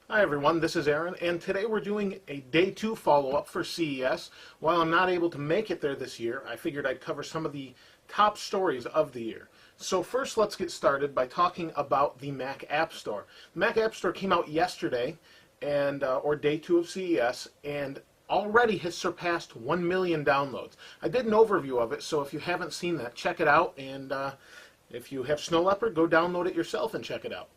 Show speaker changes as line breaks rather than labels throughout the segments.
Hi everyone, this is Aaron, and today we're doing a Day 2 follow-up for CES. While I'm not able to make it there this year, I figured I'd cover some of the top stories of the year. So first, let's get started by talking about the Mac App Store. The Mac App Store came out yesterday, or Day 2 of CES, and already has surpassed 1 million downloads. I did an overview of it, so if you haven't seen that, check it out, and if you have Snow Leopard, go download it yourself and check it out.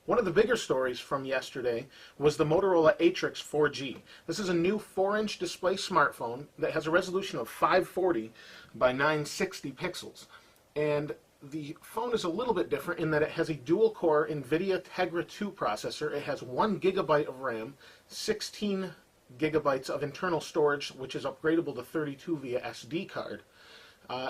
One of the bigger stories from yesterday was the Motorola Atrix 4G. This is a new 4-inch display smartphone that has a resolution of 540 by 960 pixels. And the phone is a little bit different in that it has a dual-core NVIDIA Tegra 2 processor. It has 1 gigabyte of RAM, 16 gigabytes of internal storage, which is upgradable to 32 via SD card.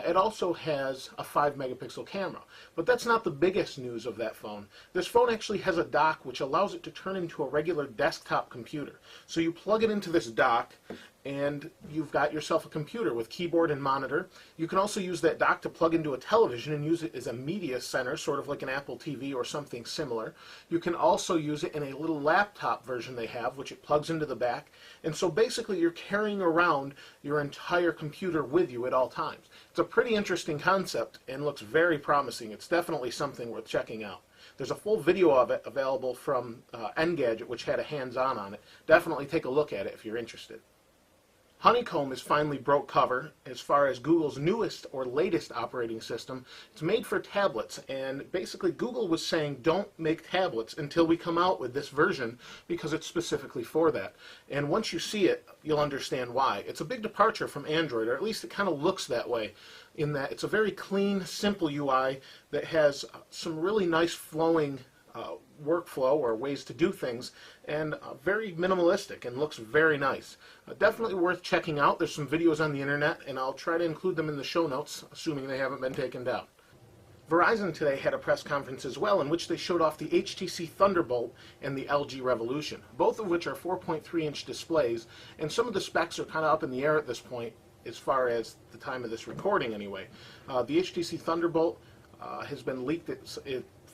It also has a 5 megapixel camera, but that's not the biggest news of that phone. This phone actually has a dock which allows it to turn into a regular desktop computer. So you plug it into this dock and you've got yourself a computer with keyboard and monitor. You can also use that dock to plug into a television and use it as a media center, sort of like an Apple TV or something similar. You can also use it in a little laptop version they have, which it plugs into the back. And so basically you're carrying around your entire computer with you at all times. It's a pretty interesting concept and looks very promising. It's definitely something worth checking out. There's a full video of it available from Engadget, which had a hands-on on it. Definitely take a look at it if you're interested. Honeycomb has finally broke cover as far as Google's newest or latest operating system. It's made for tablets, and basically Google was saying don't make tablets until we come out with this version because it's specifically for that. And once you see it, you'll understand why. It's a big departure from Android, or at least it kind of looks that way, in that it's a very clean, simple UI that has some really nice flowing workflow or ways to do things, and very minimalistic and looks very nice. Definitely worth checking out. There's some videos on the internet, and I'll try to include them in the show notes, assuming they haven't been taken down. Verizon today had a press conference as well in which they showed off the HTC Thunderbolt and the LG Revolution, both of which are 4.3-inch displays, and some of the specs are kind of up in the air at this point as far as the time of this recording anyway. The HTC Thunderbolt has been leaked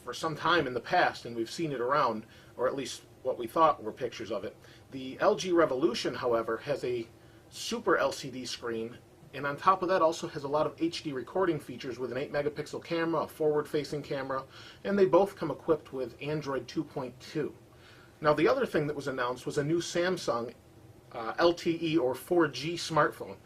for some time in the past, and we've seen it around, or at least what we thought were pictures of it. The LG Revolution, however, has a super LCD screen, and on top of that also has a lot of HD recording features with an 8 megapixel camera, a forward-facing camera, and they both come equipped with Android 2.2. Now the other thing that was announced was a new Samsung LTE or 4G smartphone.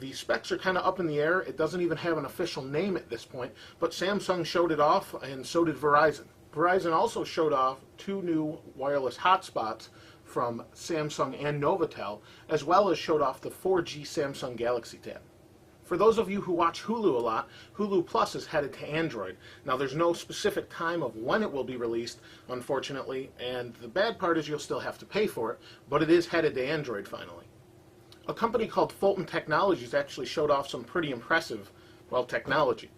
The specs are kind of up in the air. It doesn't even have an official name at this point, but Samsung showed it off, and so did Verizon. Verizon also showed off 2 new wireless hotspots from Samsung and Novatel, as well as showed off the 4G Samsung Galaxy Tab. For those of you who watch Hulu a lot, Hulu Plus is headed to Android. Now there's no specific time of when it will be released, unfortunately, and the bad part is you'll still have to pay for it, but it is headed to Android finally. A company called Fulton Technologies actually showed off some pretty impressive, technology.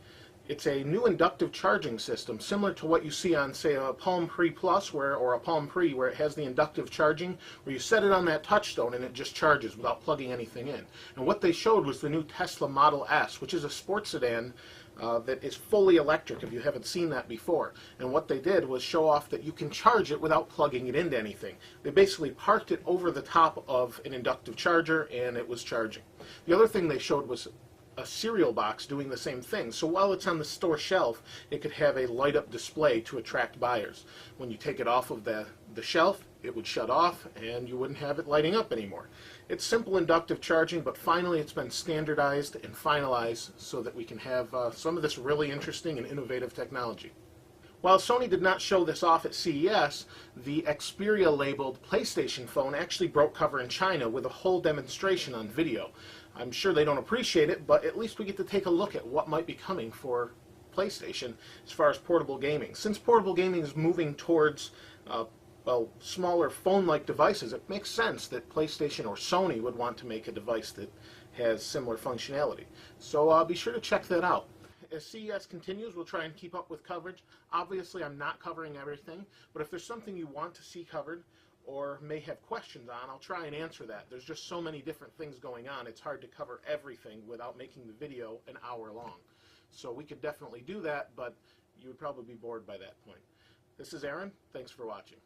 It's a new inductive charging system similar to what you see on, say, a Palm Pre Plus or a Palm Pre, where it has the inductive charging, where you set it on that touchstone and it just charges without plugging anything in. And what they showed was the new Tesla Model S, which is a sports sedan that is fully electric, if you haven't seen that before. And what they did was show off that you can charge it without plugging it into anything. They basically parked it over the top of an inductive charger and it was charging. The other thing they showed was a cereal box doing the same thing. So while it's on the store shelf, it could have a light-up display to attract buyers. When you take it off of the shelf, it would shut off and you wouldn't have it lighting up anymore. It's simple inductive charging, but finally it's been standardized and finalized so that we can have some of this really interesting and innovative technology. While Sony did not show this off at CES, the Xperia-labeled PlayStation phone actually broke cover in China with a whole demonstration on video. I'm sure they don't appreciate it, but at least we get to take a look at what might be coming for PlayStation as far as portable gaming. Since portable gaming is moving towards smaller phone-like devices, it makes sense that PlayStation or Sony would want to make a device that has similar functionality. So be sure to check that out. As CES continues, we'll try and keep up with coverage. Obviously, I'm not covering everything, but if there's something you want to see covered or may have questions on, I'll try and answer that. There's just so many different things going on, it's hard to cover everything without making the video an hour long. So we could definitely do that, but you would probably be bored by that point. This is Aaron. Thanks for watching.